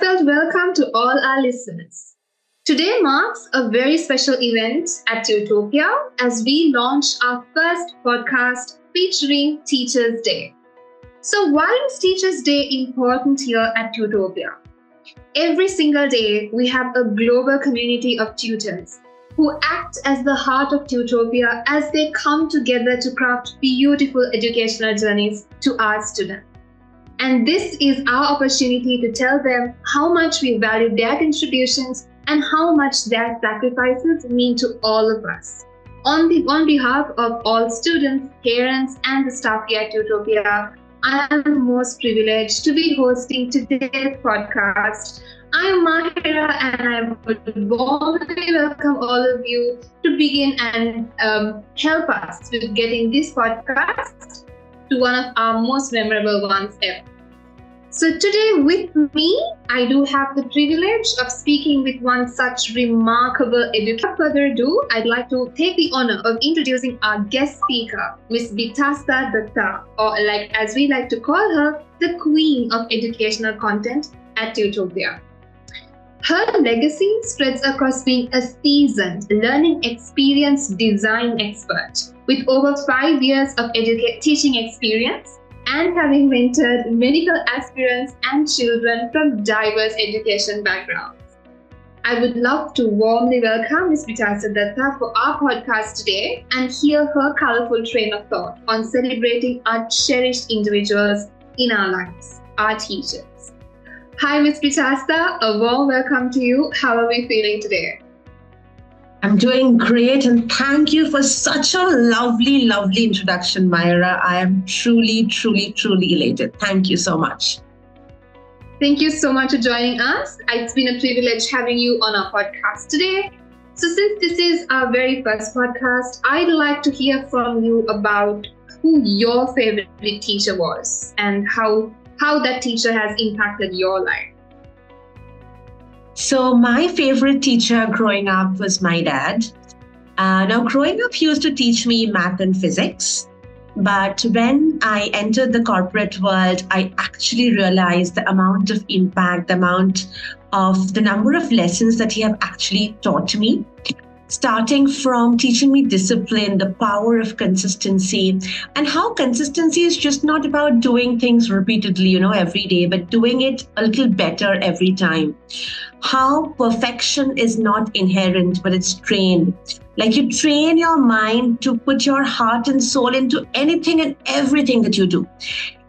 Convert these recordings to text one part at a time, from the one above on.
heartfelt welcome to all our listeners. Today marks a very special event at Tutopiya as we launch our first podcast featuring Teachers' Day. So, why is Teachers' Day important here at Tutopiya? Every single day, we have a global community of tutors who act as the heart of Tutopiya as they come together to craft beautiful educational journeys to our students. And this is our opportunity to tell them how much we value their contributions and how much their sacrifices mean to all of us. On behalf of all students, parents, and the staff here at Tutopiya, I am most privileged to be hosting today's podcast. I am Mahira and I would warmly welcome all of you to begin and help us with getting this podcast to one of our most memorable ones ever. So today with me, I do have the privilege of speaking with one such remarkable educator. Without further ado, I'd like to take the honor of introducing our guest speaker, Miss Bitasta Datta, or like as we like to call her, the Queen of Educational Content at Tutopiya. Her legacy spreads across being a seasoned learning experience design expert with over 5 years of teaching experience and having mentored medical aspirants and children from diverse education backgrounds. I would love to warmly welcome Ms. Bitasta Datta for our podcast today and hear her colorful train of thought on celebrating our cherished individuals in our lives, our teachers. Hi, Ms. Bitasta, a warm welcome to you. How are we feeling today? I'm doing great, and thank you for such a lovely, lovely introduction, Mahira. I am truly, truly, truly elated. Thank you so much. Thank you so much for joining us. It's been a privilege having you on our podcast today. So since this is our very first podcast, I'd like to hear from you about who your favorite teacher was and how that teacher has impacted your life. So my favorite teacher growing up was my dad. Now, growing up, he used to teach me math and physics. But when I entered the corporate world, I actually realized the amount of impact, the number of lessons that he have actually taught me. Starting from teaching me discipline, the power of consistency, and how consistency is just not about doing things repeatedly, every day, but doing it a little better every time. How perfection is not inherent, but it's trained. Like you train your mind to put your heart and soul into anything and everything that you do.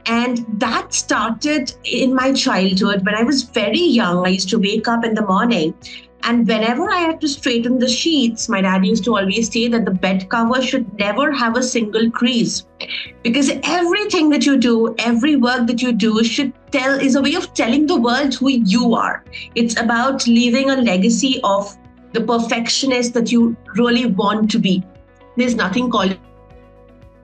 And that started in my childhood. When I was very young, I used to wake up in the morning. And whenever I had to straighten the sheets, my dad used to always say that the bed cover should never have a single crease. Because everything that you do, every work that you do is a way of telling the world who you are. It's about leaving a legacy of the perfectionist that you really want to be. There's nothing called,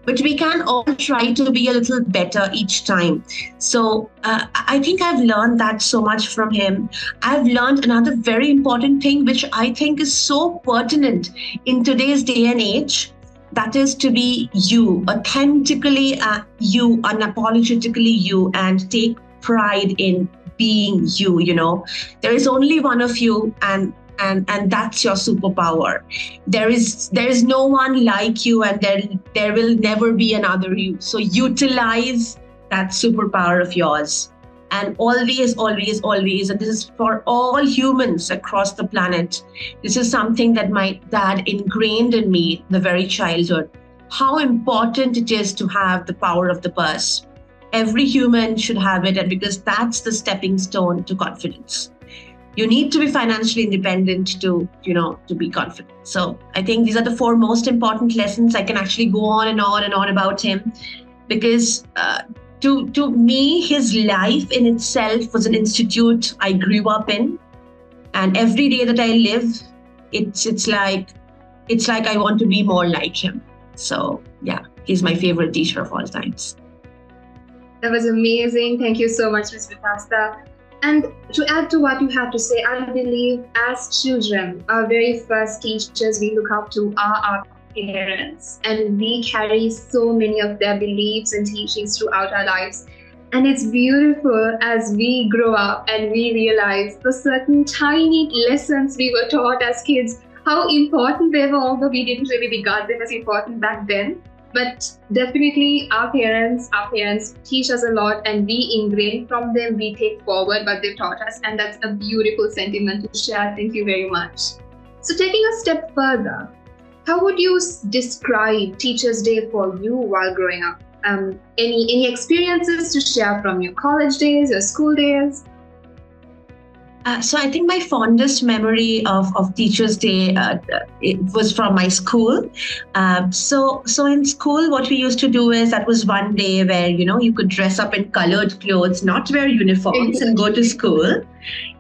but we can all try to be a little better each time. So I think I've learned that so much from him. I've learned another very important thing, which I think is so pertinent in today's day and age. That is to be you, authentically you, unapologetically you, and take pride in being you. There is only one of you, and that's your superpower. There is no one like you, and there will never be another you. So utilize that superpower of yours. And always, always, always, and this is for all humans across the planet, this is something that my dad ingrained in me the very childhood, how important it is to have the power of the purse. Every human should have it, and because that's the stepping stone to confidence. You need to be financially independent to be confident. So I think these are the 4 most important lessons. I can actually go on and on and on about him, because to me, his life in itself was an institute I grew up in. And every day that I live, it's like I want to be more like him. So yeah, he's my favorite teacher of all times. That was amazing. Thank you so much, Ms. Bitasta. And to add to what you have to say, I believe as children, our very first teachers we look up to are our parents, and we carry so many of their beliefs and teachings throughout our lives. And it's beautiful as we grow up and we realize the certain tiny lessons we were taught as kids, how important they were, although we didn't really regard them as important back then. But definitely our parents teach us a lot and we ingrain from them, we take forward what they've taught us. And that's a beautiful sentiment to share. Thank you very much. So taking a step further, how would you describe Teachers' Day for you while growing up? Any experiences to share from your college days, your school days? So I think my fondest memory of Teachers' Day it was from my school. So in school, what we used to do is that was one day where you could dress up in colored clothes, not wear uniforms, and go to school.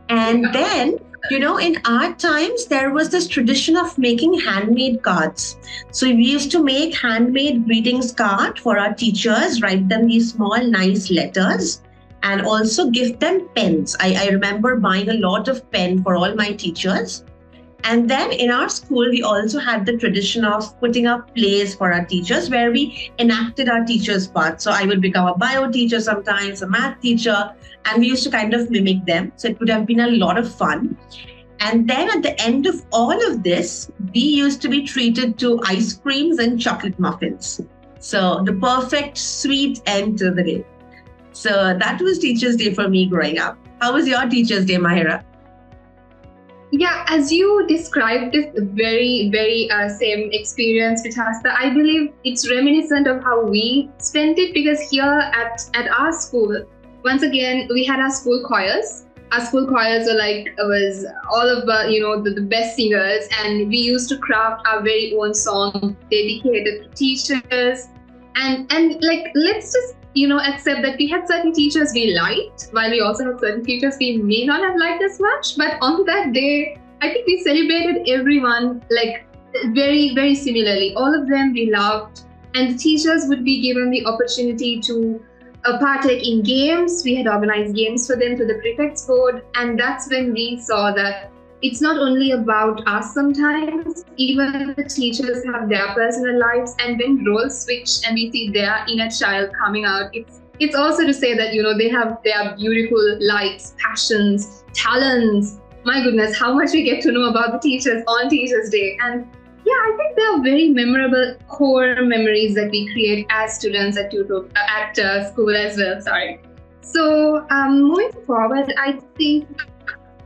And then in our times, there was this tradition of making handmade cards. So we used to make handmade greetings card for our teachers, write them these small, nice letters, and also give them pens. I remember buying a lot of pen for all my teachers. And then in our school, we also had the tradition of putting up plays for our teachers where we enacted our teachers' parts. So I would become a bio teacher sometimes, a math teacher, and we used to kind of mimic them. So it would have been a lot of fun. And then at the end of all of this, we used to be treated to ice creams and chocolate muffins. So the perfect sweet end to the day. So that was Teachers' Day for me growing up. How was your Teachers' Day, Mahira? Yeah, as you described this very, very same experience, Bitasta, I believe it's reminiscent of how we spent it, because here at our school, once again, we had our school choirs. Our school choirs was all of the best singers, and we used to craft our very own song dedicated to teachers. And let's just accept that we had certain teachers we liked, while we also had certain teachers we may not have liked as much. But on that day, I think we celebrated everyone very, very similarly. All of them we loved, and the teachers would be given the opportunity to partake in games. We had organized games for them to the prefects board, and that's when we saw that it's not only about us sometimes, even the teachers have their personal lives, and when roles switch and we see their inner child coming out, it's also to say that they have their beautiful likes, passions, talents. My goodness, how much we get to know about the teachers on Teachers' Day. And yeah, I think there are very memorable core memories that we create as students at school as well. Sorry. So moving forward, I think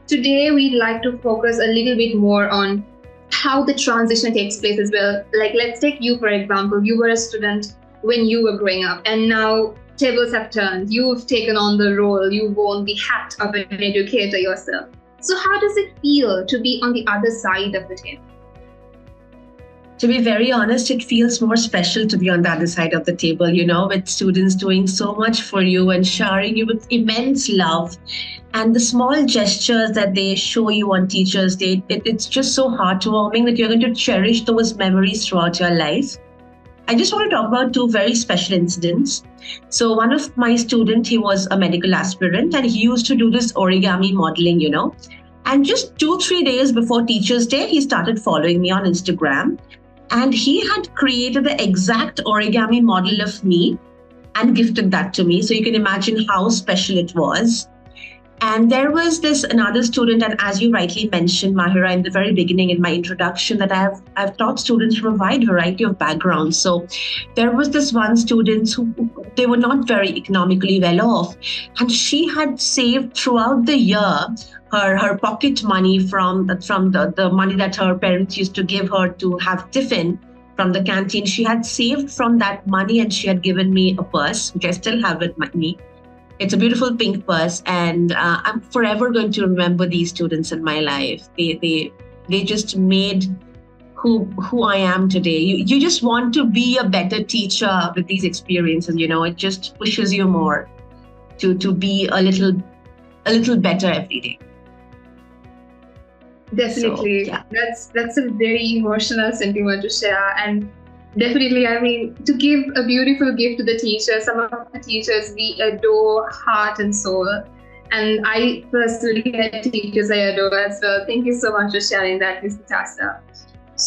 today we'd like to focus a little bit more on how the transition takes place as well. Let's take you, for example. You were a student when you were growing up, and now tables have turned. You've taken on the role. You've worn the hat of an educator yourself. So how does it feel to be on the other side of the table? To be very honest, it feels more special to be on the other side of the table, with students doing so much for you and showering you with immense love. And the small gestures that they show you on Teachers' Day, it's just so heartwarming that you're going to cherish those memories throughout your life. I just want to talk about two very special incidents. So one of my students, he was a medical aspirant, and he used to do this origami modeling, And just 2-3 days before Teachers' Day, he started following me on Instagram. And he had created the exact origami model of me and gifted that to me. So you can imagine how special it was. And there was this another student, and as you rightly mentioned, Mahira, in the very beginning in my introduction, that I've taught students from a wide variety of backgrounds. So there was this one student who they were not very economically well off, and she had saved throughout the year her pocket money from the money that her parents used to give her to have tiffin from the canteen. She had saved from that money, and she had given me a purse, which I still have with me. It's a beautiful pink purse, and I'm forever going to remember these students in my life. They just made who I am today. You just want to be a better teacher with these experiences. It just pushes you more to be a little better every day. Definitely, so, yeah. That's a very emotional sentiment to share, and definitely, I mean, to give a beautiful gift to the teachers. Some of the teachers we adore heart and soul, and I personally had teachers I adore as well. Thank you so much for sharing that, Ms. Bitasta.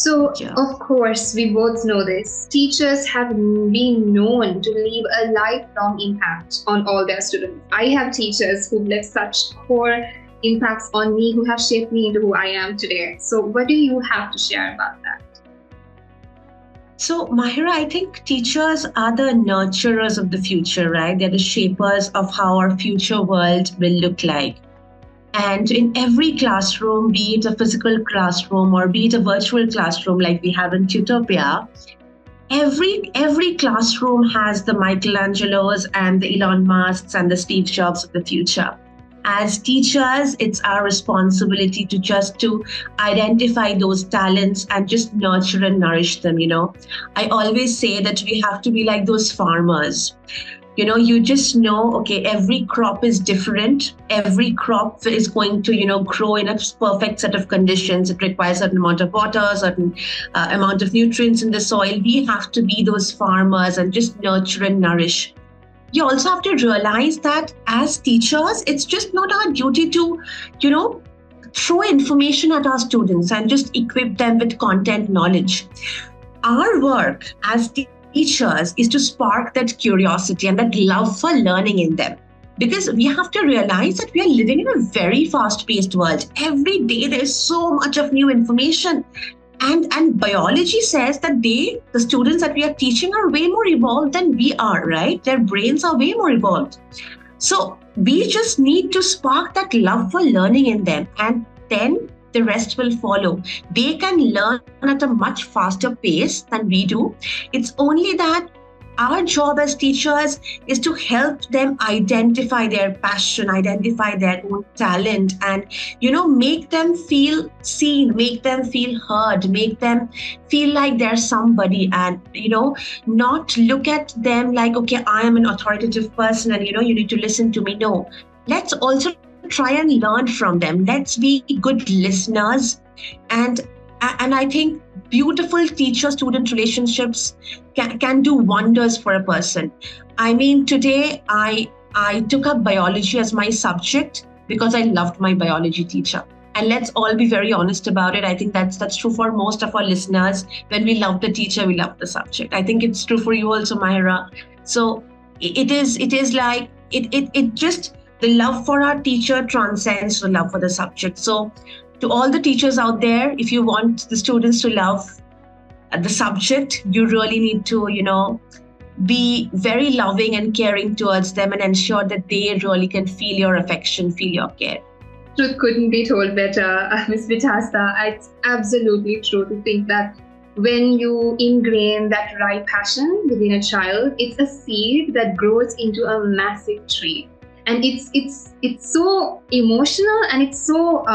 So, Yeah. of course, we both know this. Teachers have been known to leave a lifelong impact on all their students. I have teachers who've left such core impacts on me, who have shaped me into who I am today. So, what do you have to share about that? So, Mahira, I think teachers are the nurturers of the future, right? They're the shapers of how our future world will look like. And in every classroom, be it a physical classroom or be it a virtual classroom like we have in Tutopiya, every classroom has the Michelangelos and the Elon Musks and the Steve Jobs of the future. As teachers, it's our responsibility to identify those talents and just nurture and nourish them. I always say that we have to be like those farmers. You just know, okay, every crop is different. Every crop is going to, grow in a perfect set of conditions. It requires a certain amount of water, certain amount of nutrients in the soil. We have to be those farmers and just nurture and nourish. You also have to realize that as teachers, it's just not our duty to, throw information at our students and just equip them with content knowledge. Our work as teachers is to spark that curiosity and that love for learning in them. Because we have to realize that we are living in a very fast-paced world. Every day there's so much of new information. And biology says that the students that we are teaching are way more evolved than we are, right? Their brains are way more evolved. So we just need to spark that love for learning in them, and then the rest will follow. They can learn at a much faster pace than we do. It's only that our job as teachers is to help them identify their passion, identify their own talent, and make them feel seen, make them feel heard, make them feel like they're somebody, and not look at them like, okay, I am an authoritative person and you need to listen to me. No, let's also try and learn from them. Let's be good listeners, and I think beautiful teacher-student relationships can do wonders for a person. I mean, today I took up biology as my subject because I loved my biology teacher. And let's all be very honest about it. I think that's true for most of our listeners. When we love the teacher, we love the subject. I think it's true for you also, Mahira. So it is like it just, the love for our teacher transcends the love for the subject. So to all the teachers out there, if you want the students to love the subject, you really need to, be very loving and caring towards them and ensure that they really can feel your affection, feel your care. Truth couldn't be told better, Ms. Bitasta. It's absolutely true to think that when you ingrain that right passion within a child, it's a seed that grows into a massive tree. And it's so emotional, and it's so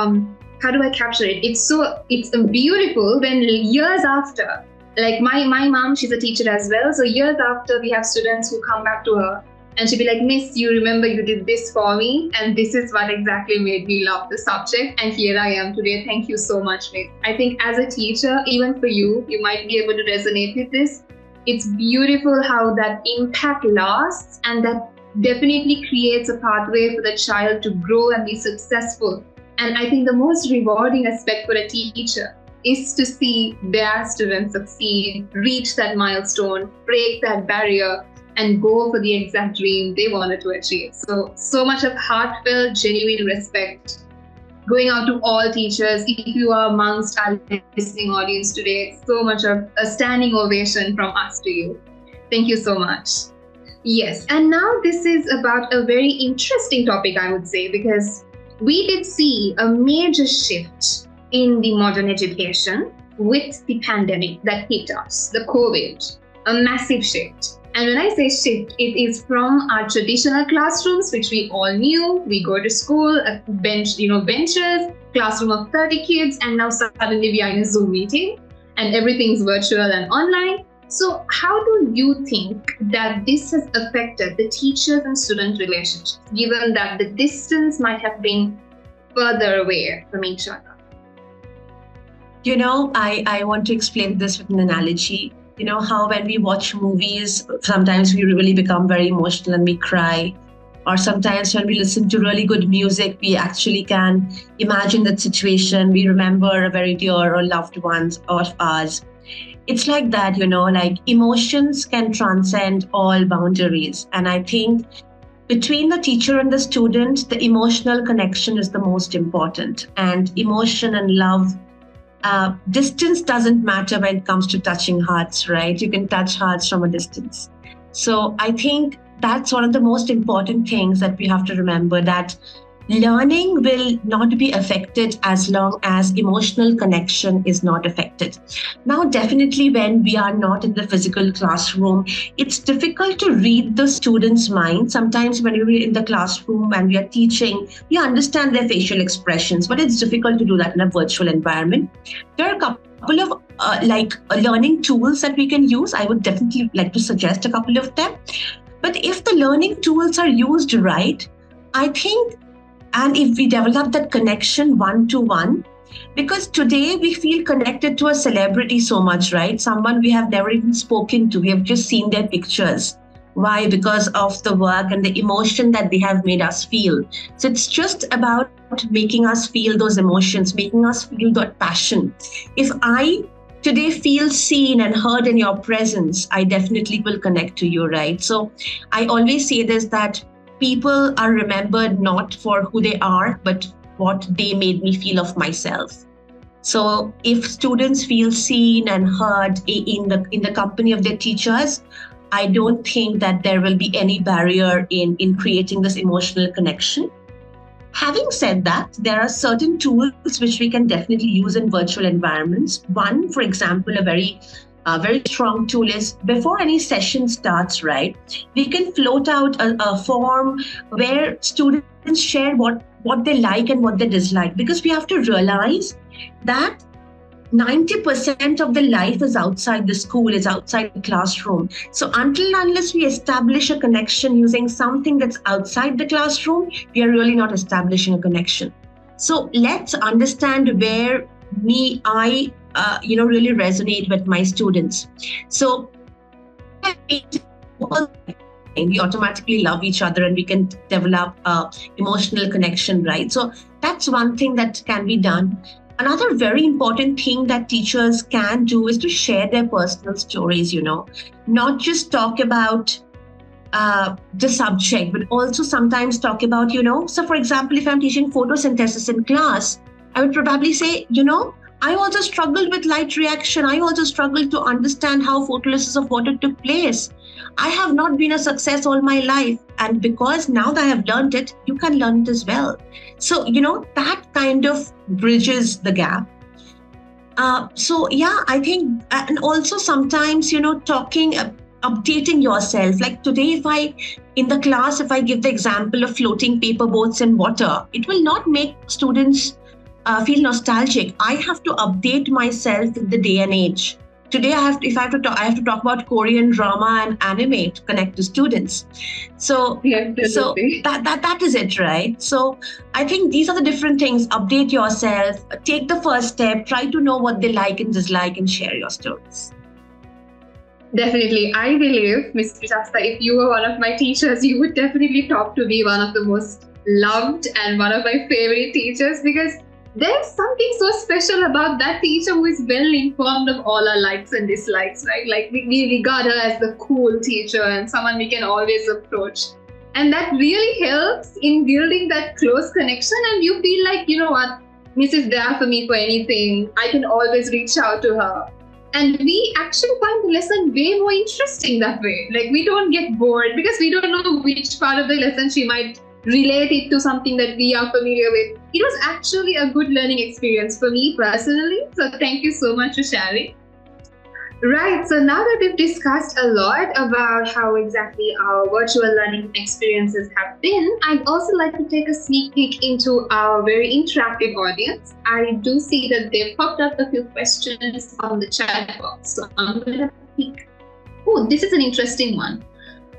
how do I capture it? It's beautiful when years after, like my mom, she's a teacher as well. So years after, we have students who come back to her and she'll be like, Miss, you remember you did this for me, and this is what exactly made me love the subject, and here I am today. Thank you so much, Miss. I think as a teacher, even for you might be able to resonate with this. It's beautiful how that impact lasts, and that definitely creates a pathway for the child to grow and be successful. And I think the most rewarding aspect for a teacher is to see their students succeed, reach that milestone, break that barrier, and go for the exact dream they wanted to achieve. So much of heartfelt, genuine respect going out to all teachers. If you are amongst our listening audience today, so much of a standing ovation from us to you. Thank you so much. Yes, and now this is about a very interesting topic, I would say, because we did see a major shift in the modern education with the pandemic that hit us, the COVID, a massive shift. And when I say shift, it is from our traditional classrooms, which we all knew. We go to school, a benches, classroom of 30 kids, and now suddenly we are in a Zoom meeting and everything's virtual and online. So how do you think that this has affected the teachers and student relationships, given that the distance might have been further away from each other? I want to explain this with an analogy. How when we watch movies, sometimes we really become very emotional and we cry. Or sometimes when we listen to really good music, we actually can imagine that situation. We remember a very dear or loved ones of ours. It's like that, like emotions can transcend all boundaries. And I think between the teacher and the student, the emotional connection is the most important. And emotion and love, distance doesn't matter when it comes to touching hearts, right? You can touch hearts from a distance. So I think that's one of the most important things that we have to remember, that learning will not be affected as long as emotional connection is not affected. Now, definitely when we are not in the physical classroom, it's difficult to read the student's mind. Sometimes when we're in the classroom and we are teaching, we understand their facial expressions, but it's difficult to do that in a virtual environment. There are a couple of learning tools that we can use. I would definitely like to suggest a couple of them. But if the learning tools are used right, I think, and if we develop that connection one-to-one, because today we feel connected to a celebrity so much, right? Someone we have never even spoken to. We have just seen their pictures. Why? Because of the work and the emotion that they have made us feel. So it's just about making us feel those emotions, making us feel that passion. If I today feel seen and heard in your presence, I definitely will connect to you, right? So I always say this, that people are remembered not for who they are, but what they made me feel of myself. So if students feel seen and heard in the company of their teachers, I don't think that there will be any barrier in creating this emotional connection. Having said that, there are certain tools which we can definitely use in virtual environments. One, for example, a very strong tool is, before any session starts, right, we can float out a form where students share what they like and what they dislike, because we have to realize that 90% of the life is outside the school, is outside the classroom. So unless we establish a connection using something that's outside the classroom, we are really not establishing a connection. So let's understand where I really resonate with my students. So we automatically love each other and we can develop emotional connection, right? So that's one thing that can be done. Another very important thing that teachers can do is to share their personal stories, not just talk about the subject, but also sometimes talk about, so for example, if I'm teaching photosynthesis in class, I would probably say, I also struggled with light reaction. I also struggled to understand how photolysis of water took place. I have not been a success all my life. And because now that I have learned it, you can learn it as well. So, that kind of bridges the gap. I think, and also sometimes, talking, updating yourself. Like today, in the class, if I give the example of floating paper boats in water, it will not make students feel nostalgic. I have to update myself in the day and age. Today, I have to talk about Korean drama and anime to connect to students. So that is it, right? So I think these are the different things. Update yourself, take the first step, try to know what they like and dislike, and share your stories. Definitely. I believe, Ms. Bitasta, if you were one of my teachers, you would definitely top to be one of the most loved and one of my favorite teachers, because there's something so special about that teacher who is well informed of all our likes and dislikes, right? Like we regard her as the cool teacher and someone we can always approach. And that really helps in building that close connection. And you feel like, what, Miss is there for me for anything. I can always reach out to her. And we actually find the lesson way more interesting that way. Like we don't get bored because we don't know which part of the lesson she might relate it to something that we are familiar with. It was actually a good learning experience for me personally. So thank you so much for sharing. Right, so now that we've discussed a lot about how exactly our virtual learning experiences have been, I'd also like to take a sneak peek into our very interactive audience. I do see that they've popped up a few questions on the chat box. So I'm going to pick. Oh, this is an interesting one.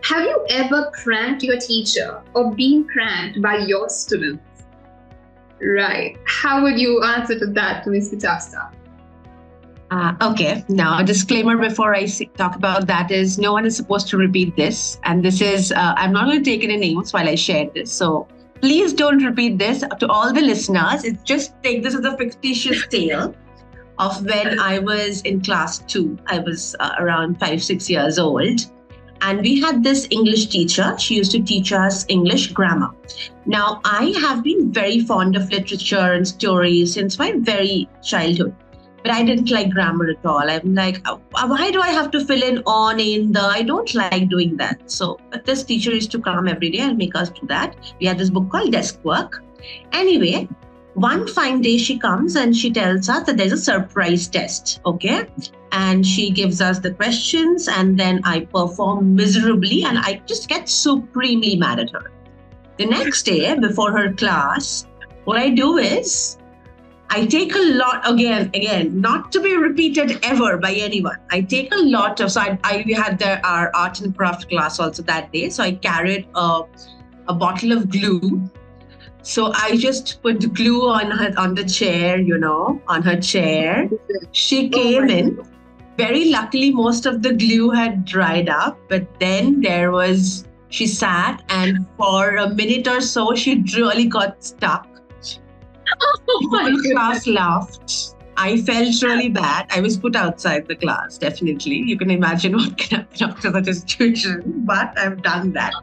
Have you ever pranked your teacher or been pranked by your students? Right. How would you answer to that, Ms. Bitasta? Okay, now a disclaimer before I talk about that is no one is supposed to repeat this. And this is, I'm not going to take any names while I share this. So please don't repeat this to all the listeners. It's just take this as a fictitious tale of when I was in class 2. I was around 5, 6 years old. And we had this English teacher. She used to teach us English grammar. Now, I have been very fond of literature and stories since my very childhood. But I didn't like grammar at all. I'm like, why do I have to fill in on, in, the? I don't like doing that. So, but this teacher used to come every day and make us do that. We had this book called Desk Work. Anyway, one fine day she comes and she tells us that there's a surprise test, okay? And she gives us the questions and then I perform miserably and I just get supremely mad at her. The next day, before her class, what I do is I take a lot, again, not to be repeated ever by anyone. I take a lot of, so we had our art and craft class also that day. So I carried a bottle of glue. So I just put glue on the chair, on her chair. She came in. Very luckily, most of the glue had dried up, but then she sat and for a minute or so, she really got stuck. The class laughed. I felt really bad. I was put outside the class, definitely. You can imagine what can happen after such a situation, but I've done that.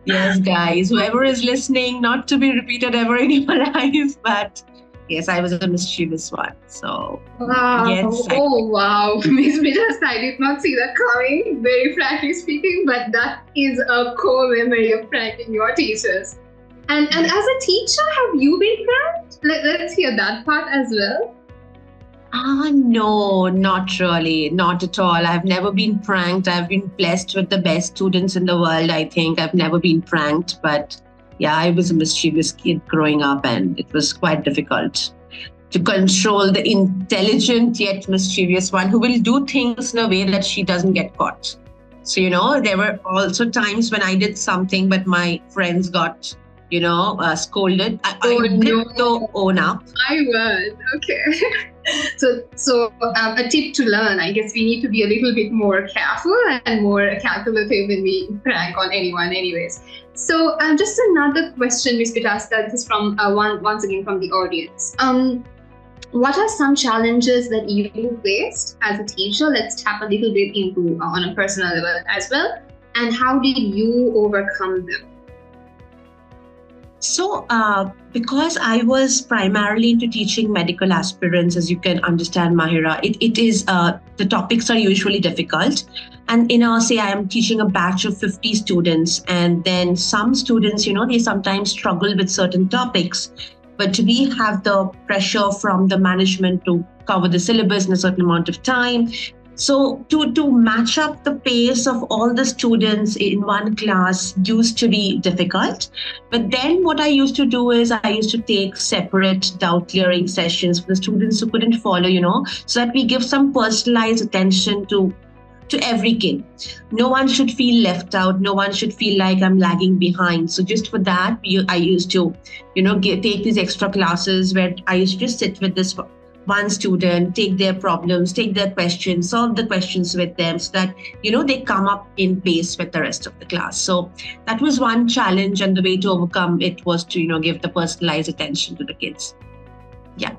Yes, guys, whoever is listening, not to be repeated ever in your life, but yes, I was a mischievous one. So, wow. Yes, wow. Miss Bitasta, I did not see that coming, very frankly speaking, but that is a core memory of pranking your teachers. And as a teacher, have you been pranked? Let's hear that part as well. No, not really. Not at all. I've never been pranked. I've been blessed with the best students in the world, I think. I've never been pranked. But yeah, I was a mischievous kid growing up and it was quite difficult to control the intelligent yet mischievous one who will do things in a way that she doesn't get caught. So, there were also times when I did something, but my friends got scolded. I did own up. I was. Okay. So a tip to learn, I guess we need to be a little bit more careful and more calculative when we prank on anyone anyways. So just another question, Ms. Bitasta, this is from once again from the audience. What are some challenges that you faced as a teacher? Let's tap a little bit into on a personal level as well. And how did you overcome them? So, because I was primarily into teaching medical aspirants, as you can understand, Mahira, it is, the topics are usually difficult. And, say I am teaching a batch of 50 students, and then some students, they sometimes struggle with certain topics. But we have the pressure from the management to cover the syllabus in a certain amount of time. So to match up the pace of all the students in one class used to be difficult. But then what I used to do is I used to take separate doubt clearing sessions for the students who couldn't follow, so that we give some personalized attention to every kid. No one should feel left out. No one should feel like I'm lagging behind. So just for that, I used to, take these extra classes where I used to just sit with this one student, take their problems, take their questions, solve the questions with them so that, they come up in pace with the rest of the class. So that was one challenge, and the way to overcome it was to, give the personalized attention to the kids. Yeah.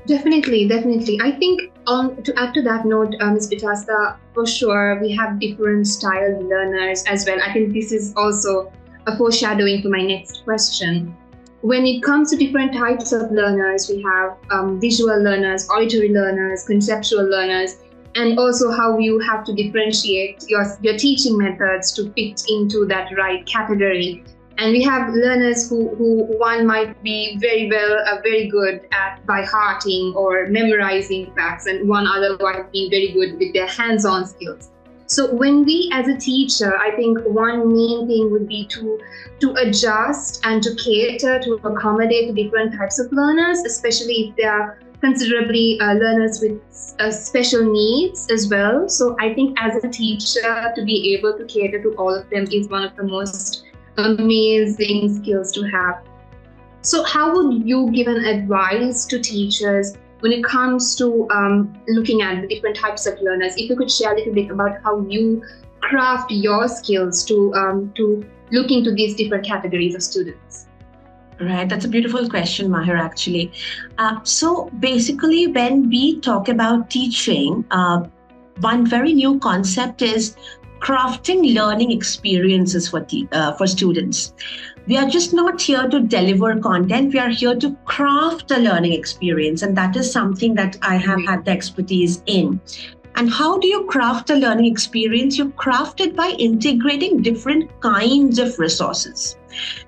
Definitely. I think to add to that note, Ms. Bitasta, for sure, we have different style learners as well. I think this is also a foreshadowing to my next question. When it comes to different types of learners, we have visual learners, auditory learners, conceptual learners, and also how you have to differentiate your teaching methods to fit into that right category. And we have learners who one might be very good at by hearting or memorizing facts, and one other might be very good with their hands-on skills. So when we, as a teacher, I think one main thing would be to adjust and to cater to accommodate different types of learners, especially if they are considerably learners with special needs as well. So I think as a teacher, to be able to cater to all of them is one of the most amazing skills to have. So how would you give an advice to teachers when it comes to looking at the different types of learners. If you could share a little bit about how you craft your skills to look into these different categories of students. Right, that's a beautiful question, Mahir, actually. So basically, when we talk about teaching, one very new concept is crafting learning experiences for students. We are just not here to deliver content. We are here to craft a learning experience. And that is something that I have had the expertise in. And how do you craft a learning experience? You craft it by integrating different kinds of resources.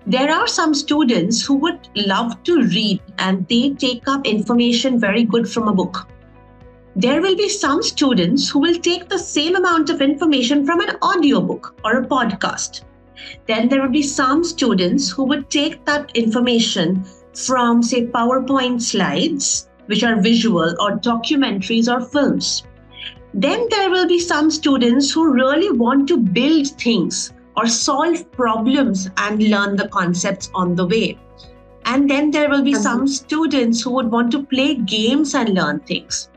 There are some students who would love to read and they take up information very good from a book. There will be some students who will take the same amount of information from an audiobook or a podcast. Then there will be some students who would take that information from, say, PowerPoint slides, which are visual, or documentaries or films. Then there will be some students who really want to build things or solve problems and learn the concepts on the way. And then there will be some students who would want to play games and learn things.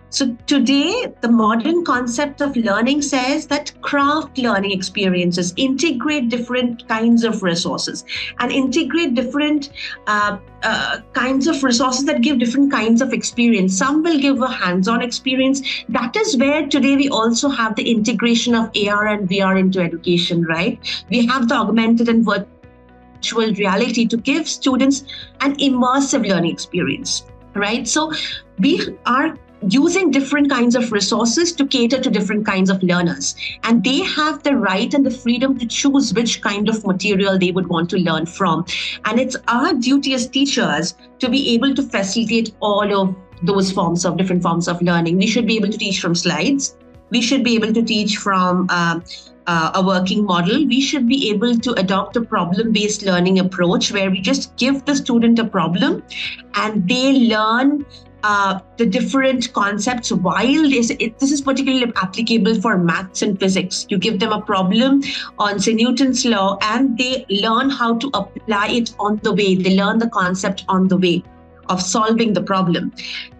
So today, the modern concept of learning says that craft learning experiences, integrate different kinds of resources and integrate different kinds of resources that give different kinds of experience. Some will give a hands-on experience. That is where today we also have the integration of AR and VR into education, right? We have the augmented and virtual reality to give students an immersive learning experience, right? So we are using different kinds of resources to cater to different kinds of learners. And they have the right and the freedom to choose which kind of material they would want to learn from. And it's our duty as teachers to be able to facilitate all of those different forms of learning. We should be able to teach from slides. We should be able to teach from a working model. We should be able to adopt a problem-based learning approach where we just give the student a problem and they learn the different concepts while this is particularly applicable for maths and physics. You give them a problem on, say, Newton's law, and they learn how to apply it on the way. They learn the concept on the way of solving the problem.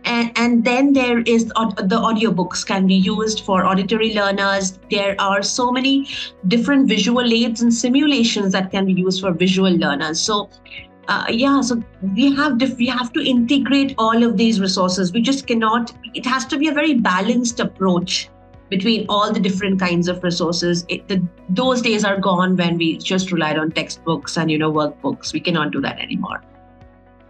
And then there is the audiobooks can be used for auditory learners. There are so many different visual aids and simulations that can be used for visual learners. So so we have to integrate all of these resources. We just cannot, it has to be a very balanced approach between all the different kinds of resources. Those days are gone when we just relied on textbooks and, workbooks. We cannot do that anymore.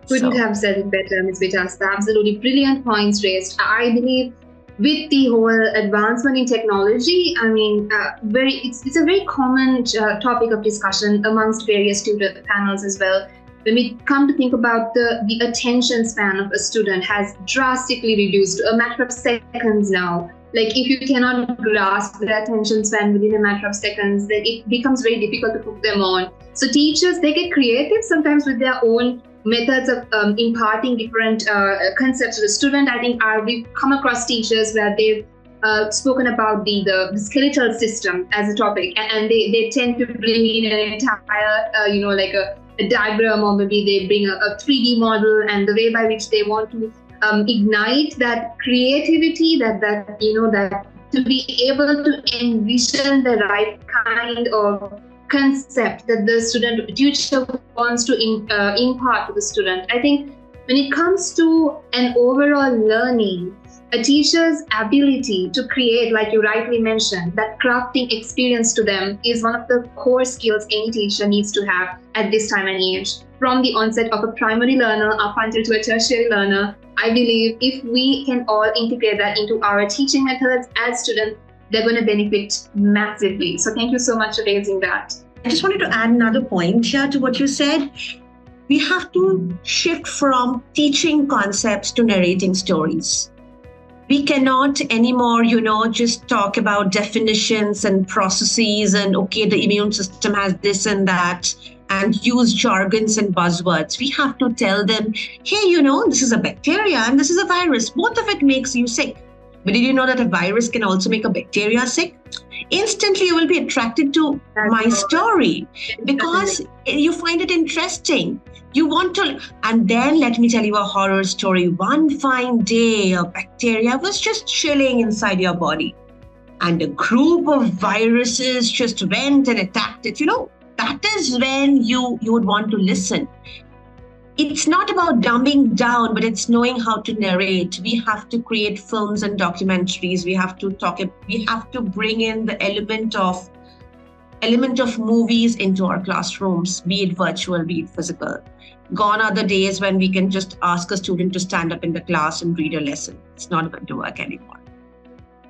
Couldn't have said it better, Ms. Bitasta. Absolutely brilliant points raised. I believe with the whole advancement in technology, it's a very common topic of discussion amongst various tutor panels as well. When we come to think about the attention span of a student has drastically reduced to a matter of seconds now. Like if you cannot grasp the attention span within a matter of seconds, then it becomes very difficult to put them on. So teachers, they get creative sometimes with their own methods of imparting different concepts to the student. I think we've come across teachers where they've spoken about the skeletal system as a topic, and they tend to bring in an entire, like a diagram, or maybe they bring a 3D model, and the way by which they want to ignite that creativity, that to be able to envision the right kind of concept that the teacher wants to impart to the student. I think when it comes to an overall learning, a teacher's ability to create, like you rightly mentioned, that crafting experience to them is one of the core skills any teacher needs to have at this time and age. From the onset of a primary learner up until to a tertiary learner, I believe if we can all integrate that into our teaching methods as students, they're going to benefit massively. So thank you so much for raising that. I just wanted to add another point here to what you said. We have to shift from teaching concepts to narrating stories. We cannot anymore, just talk about definitions and processes and, okay, the immune system has this and that, and use jargons and buzzwords. We have to tell them, hey, this is a bacteria and this is a virus. Both of it makes you sick. But did you know that a virus can also make a bacteria sick? Instantly, you will be attracted to my story because you find it interesting. You want to, and then let me tell you a horror story. One fine day, a bacteria was just chilling inside your body, and a group of viruses just went and attacked it. That is when you would want to listen. It's not about dumbing down, but it's knowing how to narrate. We have to create films and documentaries. We have to bring in the element of movies into our classrooms, be it virtual, be it physical. Gone are the days when we can just ask a student to stand up in the class and read a lesson. It's not going to work anymore.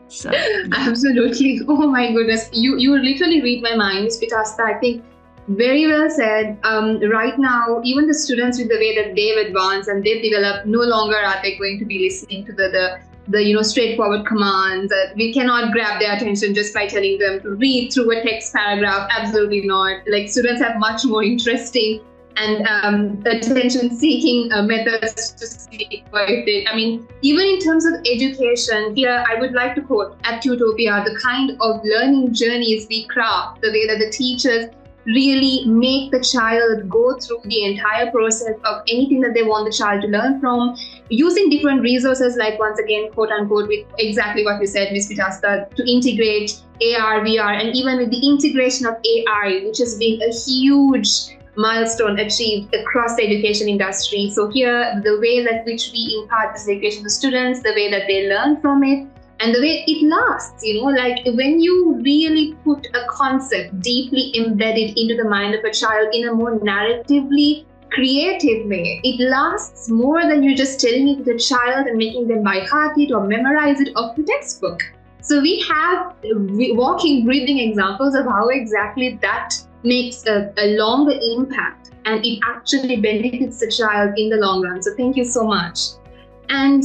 So absolutely. Oh my goodness. You literally read my mind, Bitasta. I think very well said. Right now, even the students, with the way that they've advanced and they've developed, no longer are they going to be listening to the straightforward commands. We cannot grab their attention just by telling them to read through a text paragraph. Absolutely not. Like, students have much more interesting and attention-seeking methods to speak with it. I mean, even in terms of education, here I would like to quote at Tutopiya the kind of learning journeys we craft, the way that the teachers really make the child go through the entire process of anything that they want the child to learn from, using different resources, like, once again, quote unquote, with exactly what you said, Ms. Bitasta, to integrate AR, VR, and even with the integration of AI, which has been a huge milestone achieved across the education industry. So here, the way that which we impart this education to students, the way that they learn from it, and the way it lasts, like when you really put a concept deeply embedded into the mind of a child in a more narratively creative way, it lasts more than you just telling it to the child and making them by heart it or memorize it off the textbook. So we have walking, breathing examples of how exactly that makes a longer impact, and it actually benefits the child in the long run. So thank you so much. And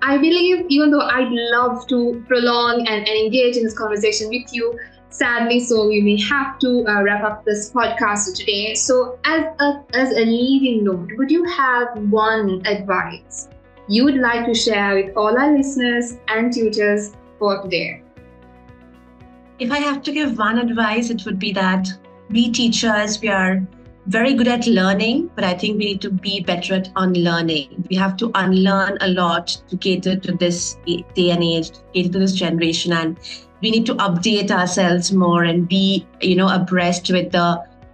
I believe, even though I'd love to prolong and engage in this conversation with you, sadly, so we may have to wrap up this podcast today. So as a leading note, would you have one advice you would like to share with all our listeners and tutors for today? If I have to give one advice, it would be that we teachers, we are very good at learning, but I think we need to be better at unlearning. We have to unlearn a lot to cater to this day and age, to cater to this generation, and we need to update ourselves more and be, abreast with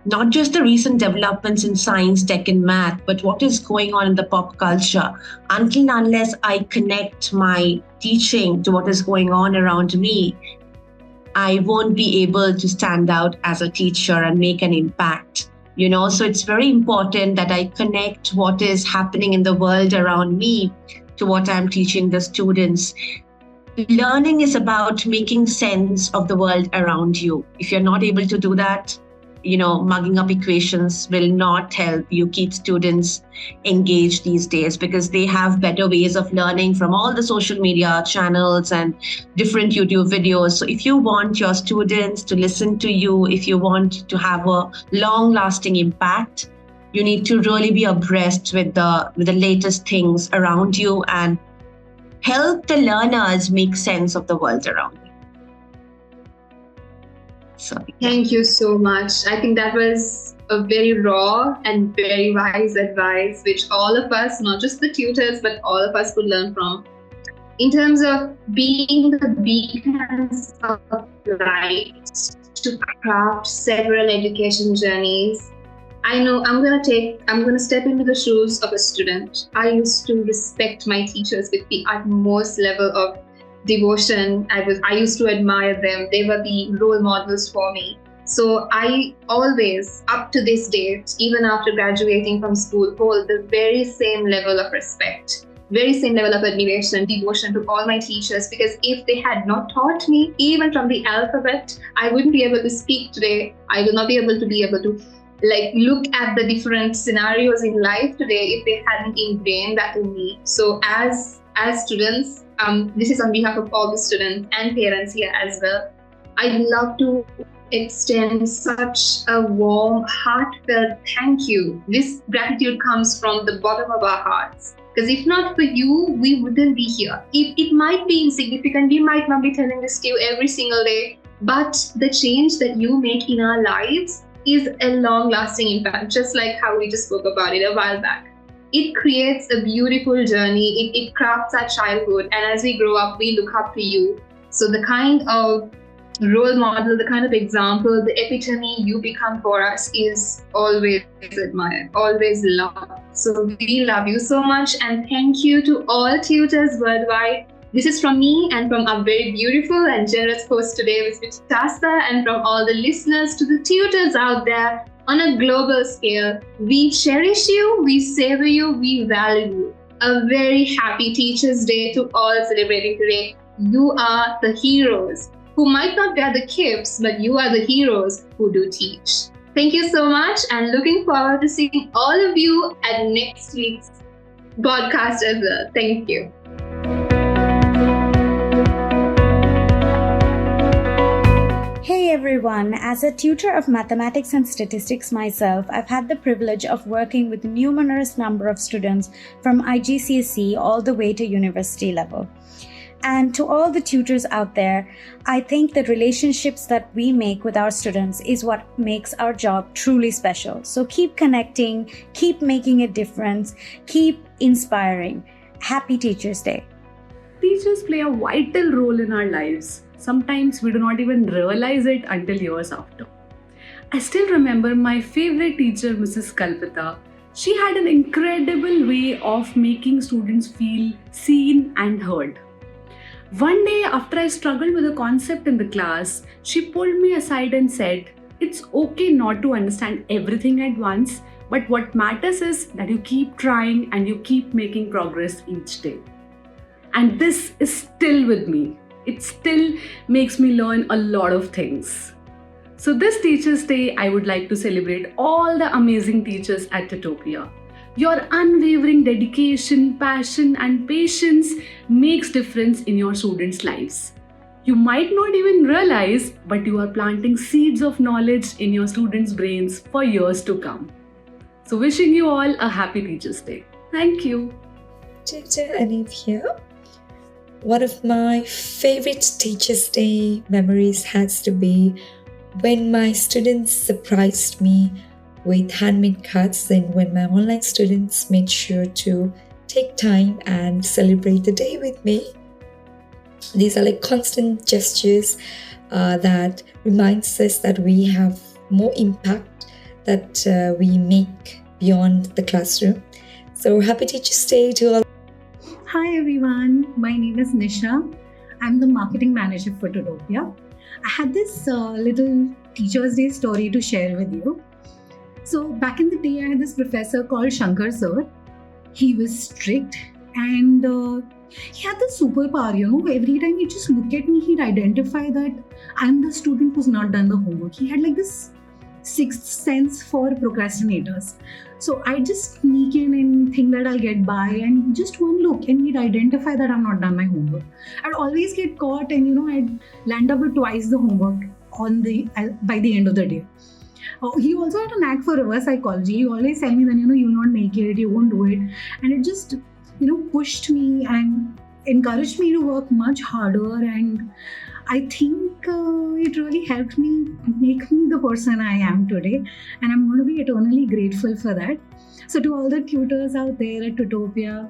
not just the recent developments in science, tech, and math, but what is going on in the pop culture. Until and unless I connect my teaching to what is going on around me, I won't be able to stand out as a teacher and make an impact. So it's very important that I connect what is happening in the world around me to what I'm teaching the students. Learning is about making sense of the world around you. If you're not able to do that, mugging up equations will not help you keep students engaged these days, because they have better ways of learning from all the social media channels and different YouTube videos. So if you want your students to listen to you, if you want to have a long-lasting impact, you need to really be abreast with the latest things around you and help the learners make sense of the world around them. So, Thank you so much. I think that was a very raw and very wise advice, which all of us, not just the tutors, but all of us could learn from. In terms of being the beacons of light to craft several education journeys, I know I'm going to step into the shoes of a student. I used to respect my teachers with the utmost level of devotion. I used to admire them. They were the role models for me. So I always, up to this date, even after graduating from school, hold the very same level of respect, very same level of admiration, devotion to all my teachers, because if they had not taught me, even from the alphabet, I wouldn't be able to speak today. I will not be able to look at the different scenarios in life today if they hadn't ingrained that in me. So as students, this is on behalf of all the students and parents here as well, I'd love to extend such a warm, heartfelt thank you. This gratitude comes from the bottom of our hearts. Because if not for you, we wouldn't be here. It might be insignificant. We might not be telling this to you every single day. But the change that you make in our lives is a long-lasting impact, just like how we just spoke about it a while back. It creates a beautiful journey. It crafts our childhood, and as we grow up, we look up to you. So the kind of role model, the kind of example, the epitome you become for us is always admired, always loved. So we love you so much, and thank you to all tutors worldwide. This is from me and from our very beautiful and generous host today, Ms. Bitasta, and from all the listeners to the tutors out there on a global scale. We cherish you, we savor you, we value you. A very happy Teachers' Day to all celebrating today. You are the heroes who might not wear the capes, but you are the heroes who do teach. Thank you so much, and looking forward to seeing all of you at next week's podcast as well. Thank you. Hey everyone, as a tutor of mathematics and statistics myself, I've had the privilege of working with a numerous number of students from IGCSE all the way to university level. And to all the tutors out there, I think the relationships that we make with our students is what makes our job truly special. So keep connecting, keep making a difference, keep inspiring. Happy Teachers' Day. Teachers play a vital role in our lives. Sometimes we do not even realize it until years after. I still remember my favorite teacher, Mrs. Kalpita. She had an incredible way of making students feel seen and heard. One day, after I struggled with a concept in the class, she pulled me aside and said, "It's okay not to understand everything at once, but what matters is that you keep trying and you keep making progress each day." And this is still with me. It still makes me learn a lot of things. So this Teachers' Day, I would like to celebrate all the amazing teachers at Tutopiya. Your unwavering dedication, passion, and patience makes difference in your students' lives. You might not even realize, but you are planting seeds of knowledge in your students' brains for years to come. So wishing you all a happy Teachers' Day. Thank you. Tutor Anip here. One of my favorite Teachers' Day memories has to be when my students surprised me with handmade cards, and when my online students made sure to take time and celebrate the day with me. These are like constant gestures that reminds us that we have more impact that we make beyond the classroom. So happy Teachers' Day to all. Hi everyone, my name is Nisha. I'm the marketing manager for Tutopiya. I had this little Teachers' Day story to share with you. So back in the day, I had this professor called Shankar sir. He was strict and he had this superpower, every time he'd just look at me, he'd identify that I'm the student who's not done the homework. He had like this sixth sense for procrastinators. So I just sneak in and think that I'll get by, and just one look and he'd identify that I've not done my homework. I'd always get caught and I'd land up with twice the homework by the end of the day. He also had a knack for reverse psychology. He always tell me that you'll not make it, you won't do it, and it just pushed me and encouraged me to work much harder, and I think it really helped me make me the person I am today, and I'm going to be eternally grateful for that. So to all the tutors out there at Tutopiya,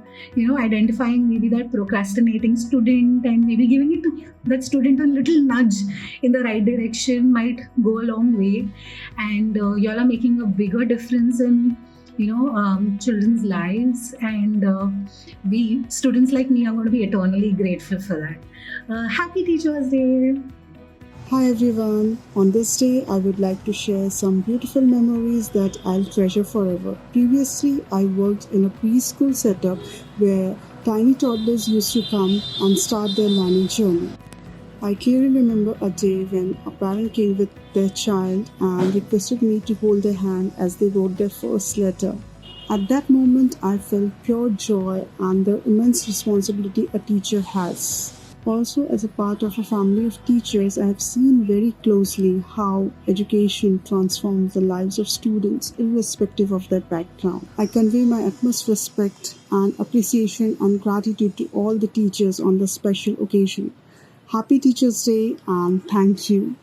identifying maybe that procrastinating student and maybe giving it to that student a little nudge in the right direction might go a long way. And y'all are making a bigger difference in children's lives, and we students like me are going to be eternally grateful for that. Happy Teachers' Day. Hi everyone, on this day I would like to share some beautiful memories that I'll treasure forever. Previously, I worked in a preschool setup where tiny toddlers used to come and start their learning journey. I clearly remember a day when a parent came with their child and requested me to hold their hand as they wrote their first letter. At that moment, I felt pure joy and the immense responsibility a teacher has. Also, as a part of a family of teachers, I have seen very closely how education transforms the lives of students irrespective of their background. I convey my utmost respect and appreciation and gratitude to all the teachers on this special occasion. Happy Teachers' Day and thank you.